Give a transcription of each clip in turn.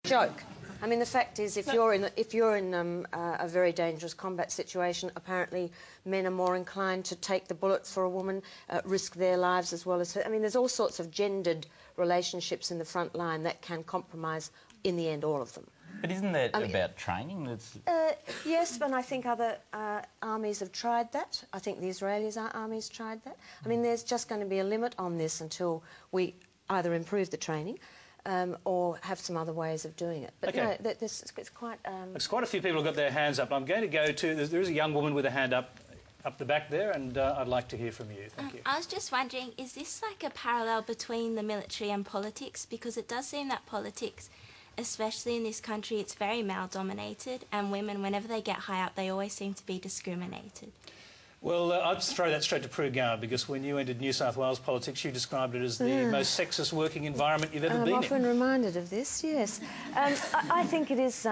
joke. I mean, the fact is, if you're in a very dangerous combat situation, apparently men are more inclined to take the bullet for a woman, risk their lives as well as her. I mean, there's all sorts of gendered relationships in the front line that can compromise, in the end, all of them. But isn't that about training? Yes, and I think other armies have tried that. I think the Israelis' armies tried that. I mean, there's just going to be a limit on this until we either improve the training or have some other ways of doing it. But okay. No, it's quite... There's quite a few people who've got their hands up. I'm going to go to... There is a young woman with a hand up the back there, and I'd like to hear from you. Thank you. I was just wondering, is this like a parallel between the military and politics? Because it does seem that politics, especially in this country, it's very male-dominated, and women, whenever they get high up, they always seem to be discriminated. Well, I'd throw that straight to Pru Goward, because when you entered New South Wales politics, you described it as the most sexist working environment you've ever been in. I'm often reminded of this, yes. I think it is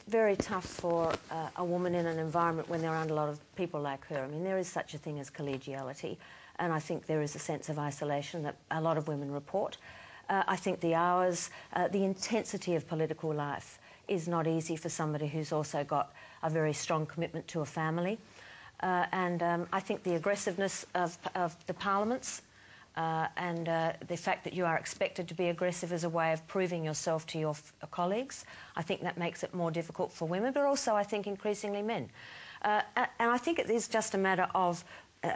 very tough for a woman in an environment when they're around a lot of people like her. I mean, there is such a thing as collegiality, and I think there is a sense of isolation that a lot of women report. I think the hours, the intensity of political life is not easy for somebody who's also got a very strong commitment to a family. I think the aggressiveness of the parliaments and the fact that you are expected to be aggressive as a way of proving yourself to your colleagues, I think that makes it more difficult for women, but also I think increasingly men. And I think it is just a matter of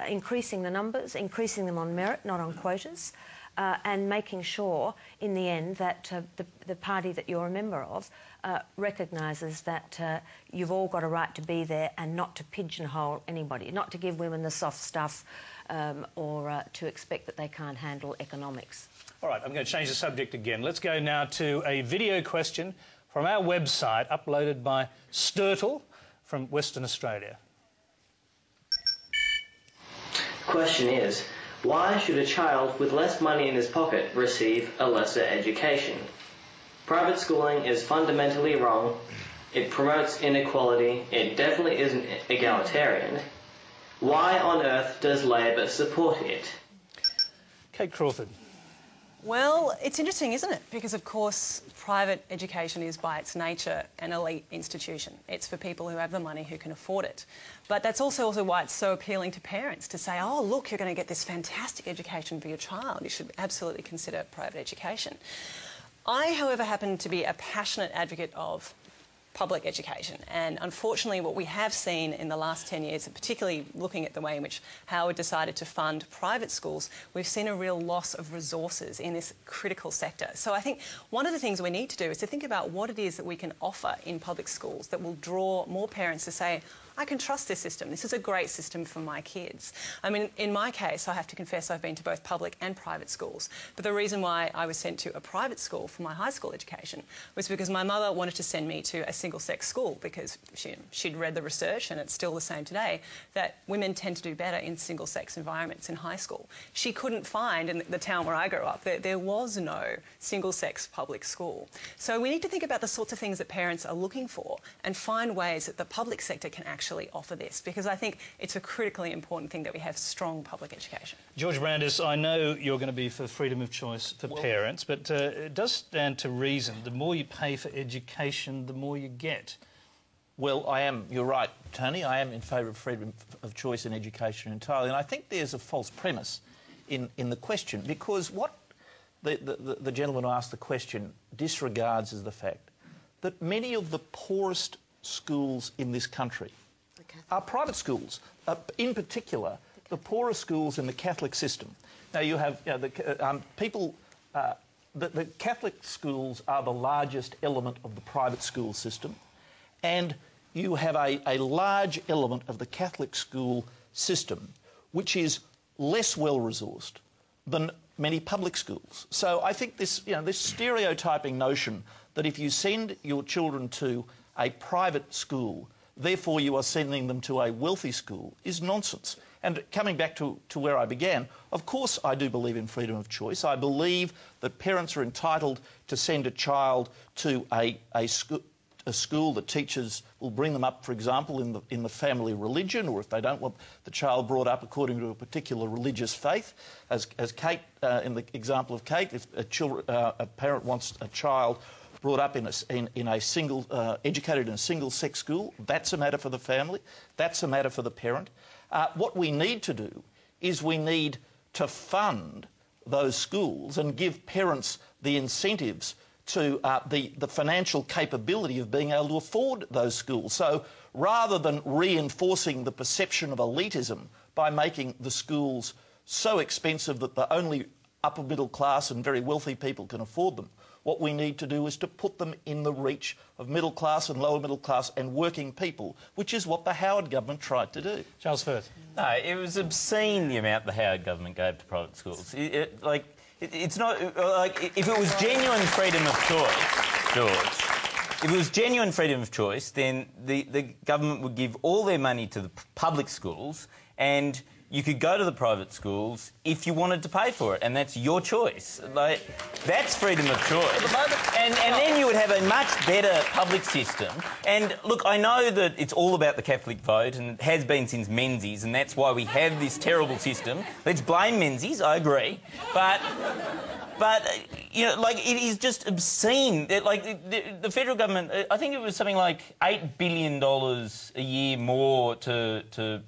increasing the numbers, increasing them on merit, not on quotas, and making sure in the end that the party that you're a member of recognises that you've all got a right to be there and not to pigeonhole anybody, not to give women the soft stuff or to expect that they can't handle economics. All right, I'm going to change the subject again. Let's go now to a video question from our website, uploaded by Sturtle from Western Australia. The question is, why should a child with less money in his pocket receive a lesser education? Private schooling is fundamentally wrong. It promotes inequality. It definitely isn't egalitarian. Why on earth does Labor support it? Kate Crawford. Well, it's interesting, isn't it? Because, of course, private education is by its nature an elite institution. It's for people who have the money, who can afford it. But that's also why it's so appealing to parents to say, oh, look, you're going to get this fantastic education for your child. You should absolutely consider private education. I, however, happen to be a passionate advocate of public education, and unfortunately what we have seen in the last 10 years, particularly looking at the way in which Howard decided to fund private schools, we've seen a real loss of resources in this critical sector. So I think one of the things we need to do is to think about what it is that we can offer in public schools that will draw more parents to say, I can trust this system. This is a great system for my kids. I mean, in my case, I have to confess I've been to both public and private schools. But the reason why I was sent to a private school for my high school education was because my mother wanted to send me to a single-sex school because she'd read the research, and it's still the same today, that women tend to do better in single-sex environments in high school. She couldn't find, in the town where I grew up, there was no single-sex public school. So we need to think about the sorts of things that parents are looking for and find ways that the public sector can actually offer this, because I think it's a critically important thing that we have strong public education. George Brandis, I know you're going to be for freedom of choice for parents, but it does stand to reason the more you pay for education, the more you get. Well, I am, you're right, Tony, I am in favour of freedom of choice in education entirely, and I think there's a false premise in the question, because what the gentleman who asked the question disregards is the fact that many of the poorest schools in this country are private schools, in particular the poorest schools in the Catholic system. Now you have the Catholic schools are the largest element of the private school system, and you have a large element of the Catholic school system which is less well-resourced than many public schools. So I think this stereotyping notion that if you send your children to a private school, therefore you are sending them to a wealthy school, is nonsense. And coming back to where I began, of course I do believe in freedom of choice. I believe that parents are entitled to send a child to a school that teachers will bring them up, for example, in the family religion, or if they don't want the child brought up according to a particular religious faith. As Kate, in the example of Kate, if a parent wants a child brought up in a single, educated in a single-sex school, that's a matter for the family, that's a matter for the parent. What we need to do is we need to fund those schools and give parents the incentives to the financial capability of being able to afford those schools. So rather than reinforcing the perception of elitism by making the schools so expensive that the only upper middle class and very wealthy people can afford them, what we need to do is to put them in the reach of middle class and lower middle class and working people, which is what the Howard government tried to do. Charles Firth. No, it was obscene the amount the Howard government gave to private schools. It's not like if it was genuine freedom of choice, George. If it was genuine freedom of choice, then the government would give all their money to the public schools, and you could go to the private schools if you wanted to pay for it, and that's your choice. Like, that's freedom of choice. And then you would have a much better public system. And look, I know that it's all about the Catholic vote, and it has been since Menzies, and that's why we have this terrible system. Let's blame Menzies, I agree. But you know, like, it is just obscene. The federal government, I think it was something like $8 billion a year more to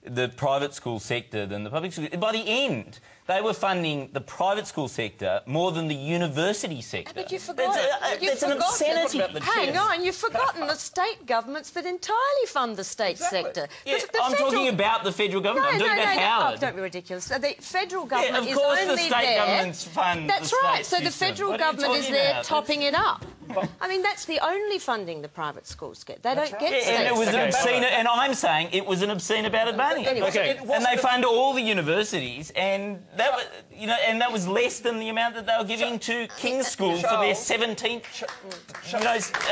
the private school sector than the public school. By the end, they were funding the private school sector more than the university sector. But you forgot That's an obscenity. Hang on, you've forgotten the state governments that entirely fund the state sector. Yeah, I'm talking about the federal government. I'm talking about Howard. Oh, don't be ridiculous. The federal government of course is only the state governments fund That's the right. state So the system. federal What are you government is talking there about? topping it up. I mean, that's the only funding the private schools get. They don't get state. And it was an Okay. obscene, and I'm saying it was an obscene amount of money. Anyway. Okay. And they fund all the universities, and that was, you know, and that was less than the amount that they were giving to King's School for their 17th,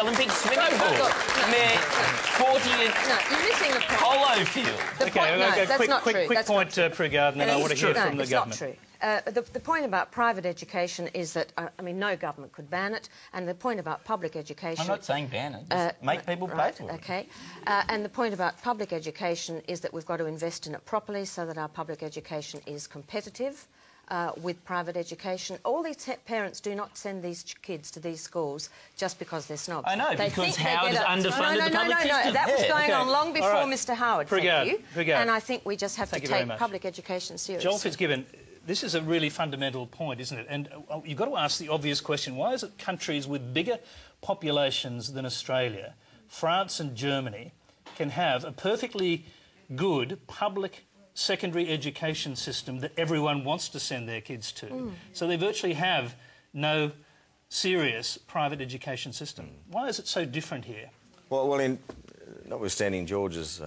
Olympic swimming pool and their 40th No, you're missing the point. polo field. The Okay, point, no, okay, that's not true. quick That's point, Pru Goward, and then I want to hear from the it's government. not true. The point about private education is that, I mean, no government could ban it, and the point about public education... I'm not saying ban it, just make people pay for it. Okay. And the point about public education is that we've got to invest in it properly so that our public education is competitive with private education. All these parents do not send these kids to these schools just because they're snobs. I know, They because think they Howard get has underfunded the public system. That was Yeah. going on long before All right. Mr Howard, Pru Goward, thank you. Pru Goward. And I think we just have Thank to you very take much. public education seriously. Joel Fitzgibbon, this is a really fundamental point, isn't it? And you've got to ask the obvious question. Why is it countries with bigger populations than Australia, France and Germany, can have a perfectly good public secondary education system that everyone wants to send their kids to? So they virtually have no serious private education system. Why is it so different here? Well, notwithstanding George's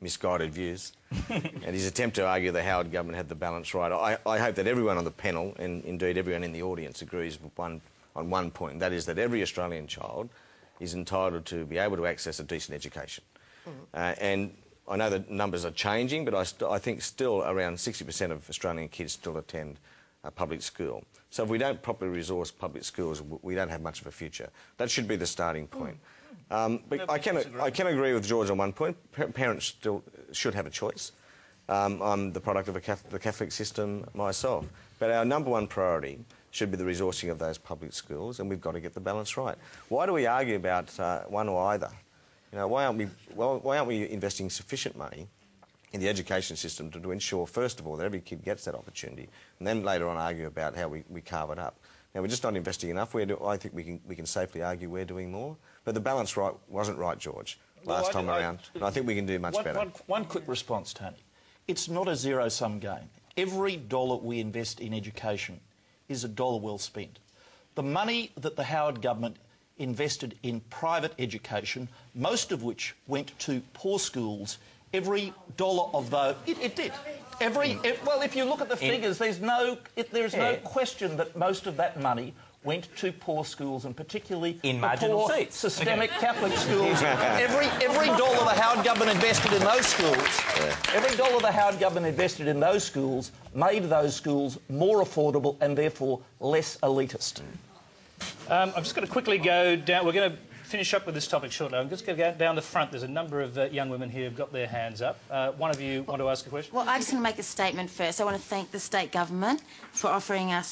misguided views and his attempt to argue the Howard government had the balance right, I hope that everyone on the panel, and indeed everyone in the audience, agrees on one point, and that is that every Australian child is entitled to be able to access a decent education. And I know the numbers are changing, but I think still around 60% of Australian kids still attend a public school. So if we don't properly resource public schools, we don't have much of a future. That should be the starting point. But I can agree with George on one point. Parents still should have a choice. I'm the product of the Catholic system myself. But our number one priority should be the resourcing of those public schools, and we've got to get the balance right. Why do we argue about one or either? You know, why aren't we investing sufficient money in the education system to ensure, first of all, that every kid gets that opportunity, and then later on argue about how we carve it up? Now, we're just not investing enough. I think we can safely argue we're doing more. But the balance wasn't right, George, last time around. And I think we can do much better. One quick response, Tony. It's not a zero-sum game. Every dollar we invest in education is a dollar well spent. The money that the Howard government invested in private education, most of which went to poor schools, every dollar of those... It did. Well, if you look at the figures, there's no question that most of that money went to poor schools, and particularly in the marginal poor seats. systemic Catholic schools. Every dollar the Howard government invested in those schools, every dollar the Howard government invested in those schools made those schools more affordable and therefore less elitist. I'm just going to quickly go down. We're going to finish up with this topic shortly. I'm just going to go down the front. There's a number of young women here who've got their hands up. One of you want to ask a question? Well, I just want to make a statement first. I want to thank the state government for offering us